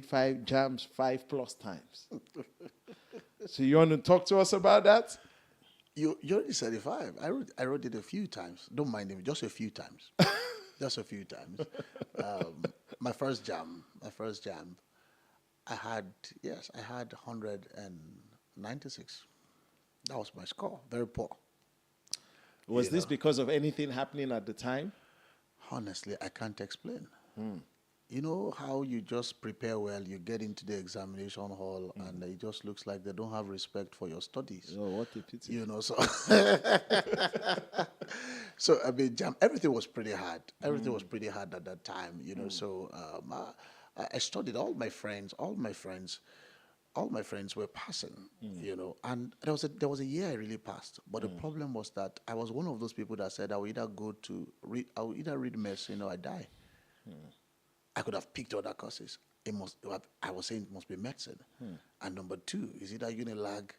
did 5 jams 5+ times. So you want to talk to us about that? You already said it five. I wrote it a few times. Don't mind him, just a few times. Just a few times. My first jam, I had yes, I had 196. That was my score. Very poor. Was You this know, because of anything happening at the time? honestly, I can't explain. You know how you just prepare well, you get into the examination hall, and it just looks like they don't have respect for your studies. Oh, what a pity. So so I mean, everything was pretty hard. Everything was pretty hard at that time. So I studied. All my friends were passing. And there was a year I really passed. But the problem was that I was one of those people that said I will either read medicine or I die. I could have picked other courses. I was saying it must be medicine. And number two is either Unilag,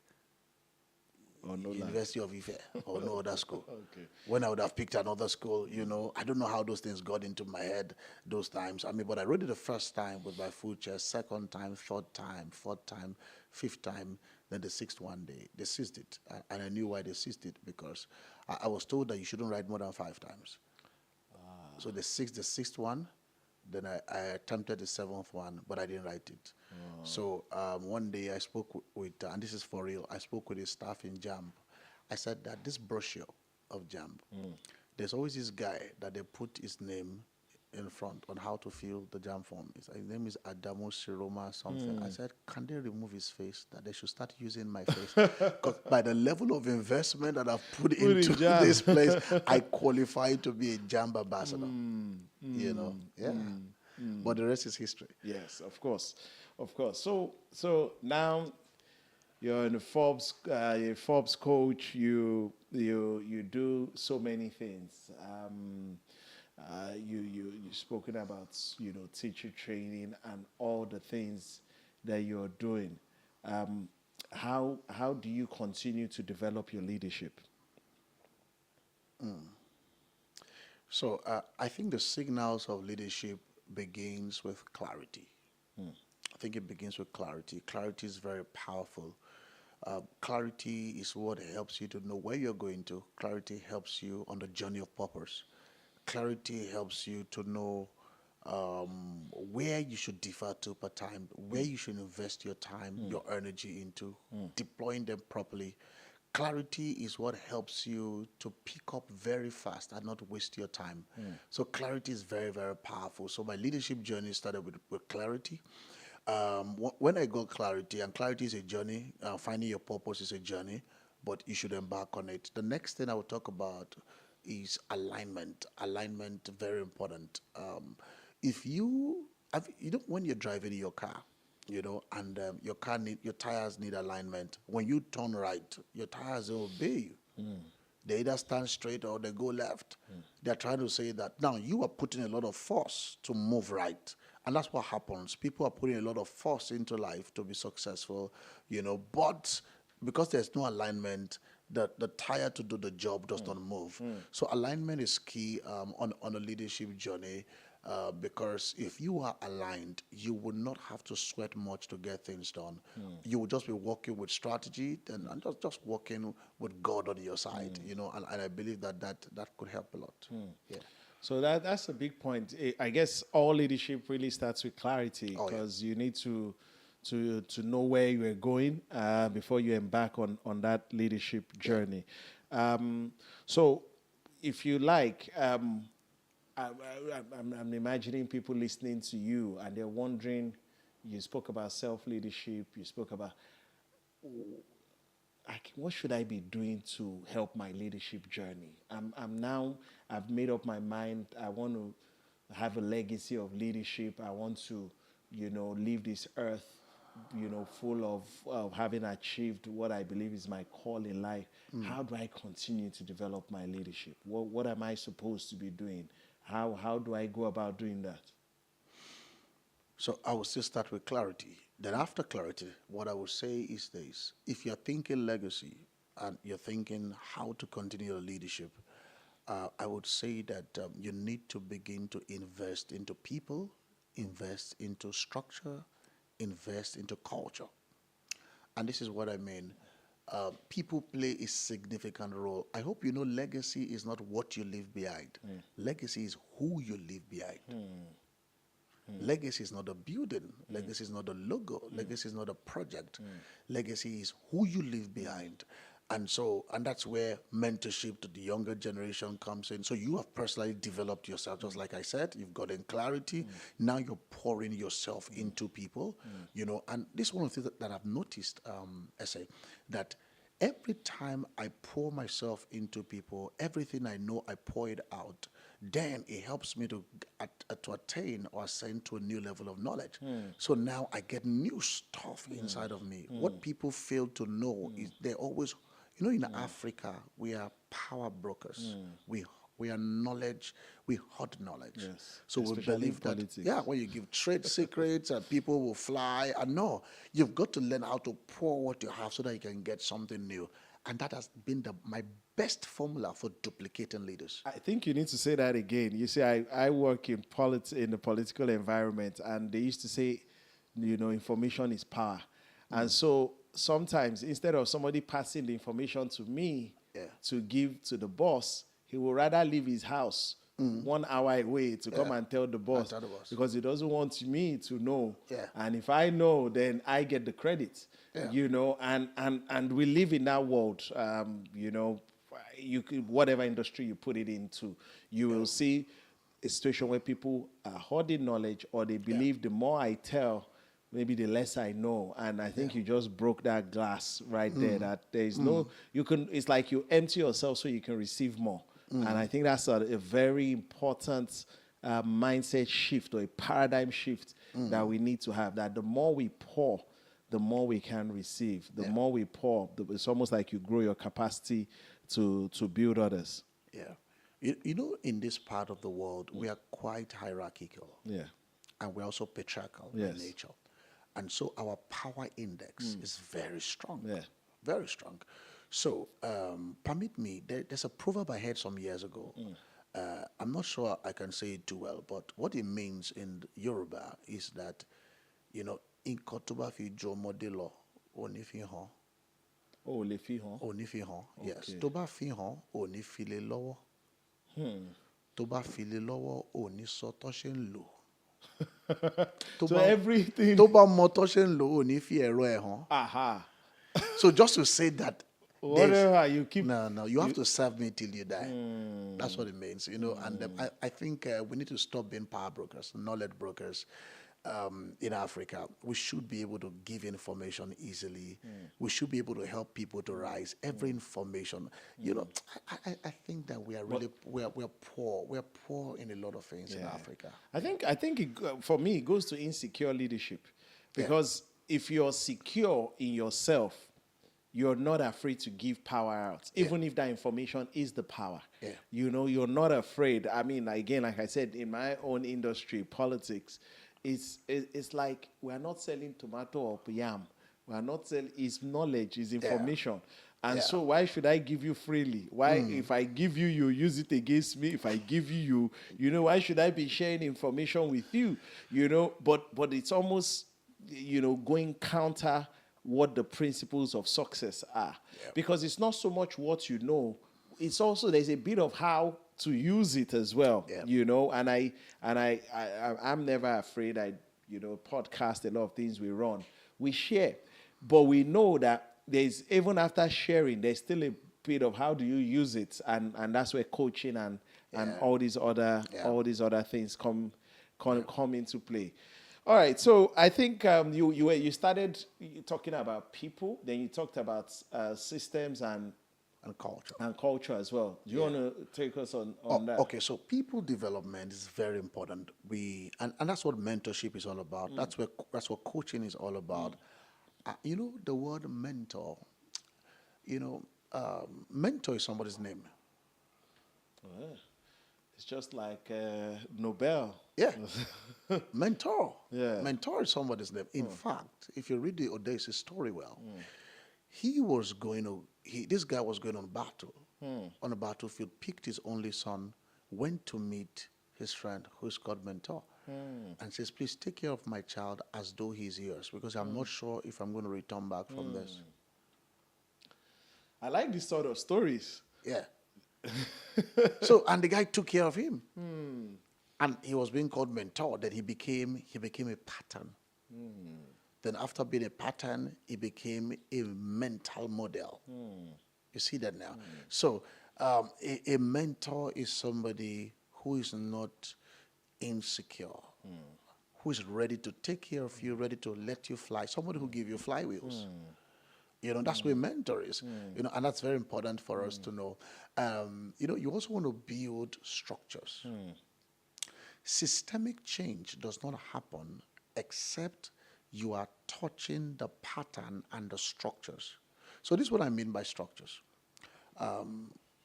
Oh, no lie. University of Ife, or no other school. Okay. When I would have picked another school, I don't know how those things got into my head those times. I mean, but I wrote it the first time with my full chest, second time, third time, fourth time, fifth time, then the sixth one they seized it. And I knew why they seized it because I was told that you shouldn't write more than 5 times. So the sixth one, then I attempted the seventh one, but I didn't write it. So one day I spoke with, and this is for real, I spoke with the staff in JAMB. I said that this brochure of JAMB, there's always this guy that they put his name in front on how to fill the JAMB form. His name is Adamo Siroma something. I said, can they remove his face? That they should start using my face. Because by the level of investment that I've put into JAMB. this place, I qualify to be a JAMB ambassador. Yeah. But the rest is history. Yes, of course, of course. So now you're in the you're a Forbes coach. You do so many things. You've spoken about teacher training and all the things that you're doing. How do you continue to develop your leadership? So I think the signals of leadership begins with clarity. I think it begins with clarity. Clarity is very powerful. Clarity is what helps you to know where you're going to. Clarity helps you on the journey of purpose. Clarity helps you to know where you should defer to per time, where you should invest your time, your energy into, deploying them properly. Clarity is what helps you to pick up very fast and not waste your time. So clarity is very, very powerful. So my leadership journey started with clarity. When I got clarity, and clarity is a journey, finding your purpose is a journey, but you should embark on it. The next thing I will talk about is alignment. Alignment, very important. If you, when you're driving your car, and your tires need alignment. When you turn right, your tires will obey you. They either stand straight or they go left. They're trying to say that now you are putting a lot of force to move right. And that's what happens. People are putting a lot of force into life to be successful, but because there's no alignment, the tire to do the job does not move. So alignment is key on a leadership journey. Because if you are aligned, you will not have to sweat much to get things done. You will just be working with strategy and just working with God on your side, and I believe that could help a lot. Yeah. So that's a big point. I guess all leadership really starts with clarity Oh, yeah. because you need to know where you are going before you embark on that leadership journey. So if you like, I'm imagining people listening to you and they're wondering, you spoke about self-leadership, you spoke about what should I be doing to help my leadership journey? I've made up my mind. I want to have a legacy of leadership. I want to, leave this earth, full of having achieved what I believe is my call in life. How do I continue to develop my leadership? What am I supposed to be doing? How do I go about doing that? So I will still start with clarity. Then after clarity, what I would say is this. If you're thinking legacy and you're thinking how to continue your leadership, I would say that you need to begin to invest into people, invest into structure, invest into culture. And this is what I mean. People play a significant role. I hope you know legacy is not what you leave behind. Legacy is who you leave behind. Legacy is not a building. Legacy is not a logo. Legacy is not a project. Legacy is who you leave behind. And that's where mentorship to the younger generation comes in. So you have personally developed yourself, just like I said, you've gotten clarity. Now you're pouring yourself into people, and this is one of the things that I've noticed, Essay, that every time I pour myself into people, everything I know, I pour it out. Then it helps me to attain or ascend to a new level of knowledge. So now I get new stuff inside of me. What people fail to know is they're always, in Africa, we are power brokers. We are knowledge, we hoard knowledge. Yes. So we Especially in believe that, politics. when you give trade secrets and people will fly, and no, you've got to learn how to pour what you have so that you can get something new. And that has been my best formula for duplicating leaders. I think you need to say that again. You see, I work in the political environment, and they used to say, information is power. And so sometimes instead of somebody passing the information to me to give to the boss, he would rather leave his house 1 hour away to come and tell the boss, because he doesn't want me to know. And if I know, then I get the credit. And we live in that world. You could, whatever industry you put it into, you will see a situation where people are hoarding knowledge, or they believe the more I tell, maybe the less I know. And I think you just broke that glass right there, that there is it's like you empty yourself so you can receive more. And I think that's a very important mindset shift, or a paradigm shift that we need to have, that the more we pour, the more we can receive. The more we pour, it's almost like you grow your capacity to build others. Yeah. In this part of the world, we are quite hierarchical. Yeah. And we're also patriarchal in nature. And so our power index is very strong. Yeah. Very strong. So permit me, there's a proverb I heard some years ago. I'm not sure I can say it too well, but what it means in Yoruba is that, in Kotuba fi jo modelo oni fi han. Oh, le fi han. Oni fi han. Yes. To ba fi han oni fi le lowo. To ba fi le lowo oni so to se nlo. So everything. To ba mo to se nlo oni fi ero e han. Aha. So just to say that, whatever you keep. No, you have to serve me till you die. That's what it means, And I think we need to stop being power brokers, knowledge brokers. In Africa, we should be able to give information easily. We should be able to help people to rise. Every information, I think that we are really we're poor. We're poor in a lot of things in Africa. I think for me it goes to insecure leadership, because if you're secure in yourself, you're not afraid to give power out, even if that information is the power. You're not afraid. I mean, again, like I said, in my own industry, politics, it's like we're not selling tomato or yam. We're not selling. It's knowledge, it's information. And so why should I give you freely? Why, if I give you, you use it against me? If I give you, why should I be sharing information with you? But it's almost, going counter what the principles of success are. Because it's not so much what you know, it's also, there's a bit of how to use it as well, and I'm never afraid. I podcast, a lot of things we run, we share, but we know that there's, even after sharing, there's still a bit of how do you use it, and that's where coaching and all these other things come into play. All right, so I think you started talking about people, then you talked about systems and culture as well. Do you want to take us on that? Okay, so people development is very important. And that's what mentorship is all about. That's what coaching is all about. The word mentor. Mentor is somebody's name. It's just like Nobel. Yeah. Mentor. Yeah. Mentor is somebody's name. In fact, if you read the Adisa story well, this guy was going on battle, on a battlefield, picked his only son, went to meet his friend who's called Mentor. and says, please take care of my child as though he's yours, because I'm not sure if I'm going to return back from this. I like these sort of stories. Yeah. So, and the guy took care of him. And he was being called mentor. Then he became a pattern. Then after being a pattern, he became a mental model. You see that now? So a mentor is somebody who is not insecure, who is ready to take care of you, ready to let you fly, somebody who give you flywheels. You know, that's where mentor is. You know, and that's very important for us to know. You know, you also want to build structures. Systemic change does not happen except you are touching the pattern and the structures. So this is what I mean by structures.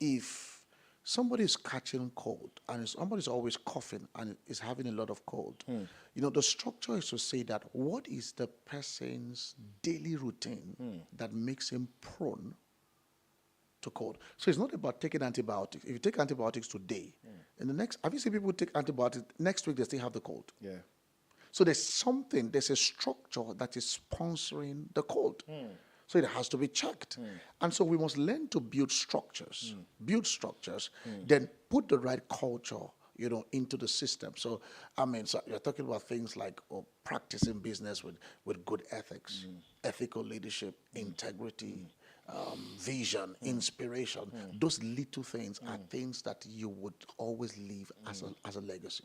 If somebody is catching cold and somebody's always coughing and is having a lot of cold, you know, the structure is to say that what is the person's daily routine that makes him prone to cold. So it's not about taking antibiotics. If you take antibiotics today, in the next, have you seen people take antibiotics, next week they still have the cold? Yeah. So there's a structure that is sponsoring the cold. So it has to be checked. And so we must learn to build structures, then put the right culture, you know, into the system. So, I mean, so you're talking about things like practicing business with good ethics, ethical leadership, integrity, vision, inspiration. Those little things are things that you would always leave as a legacy.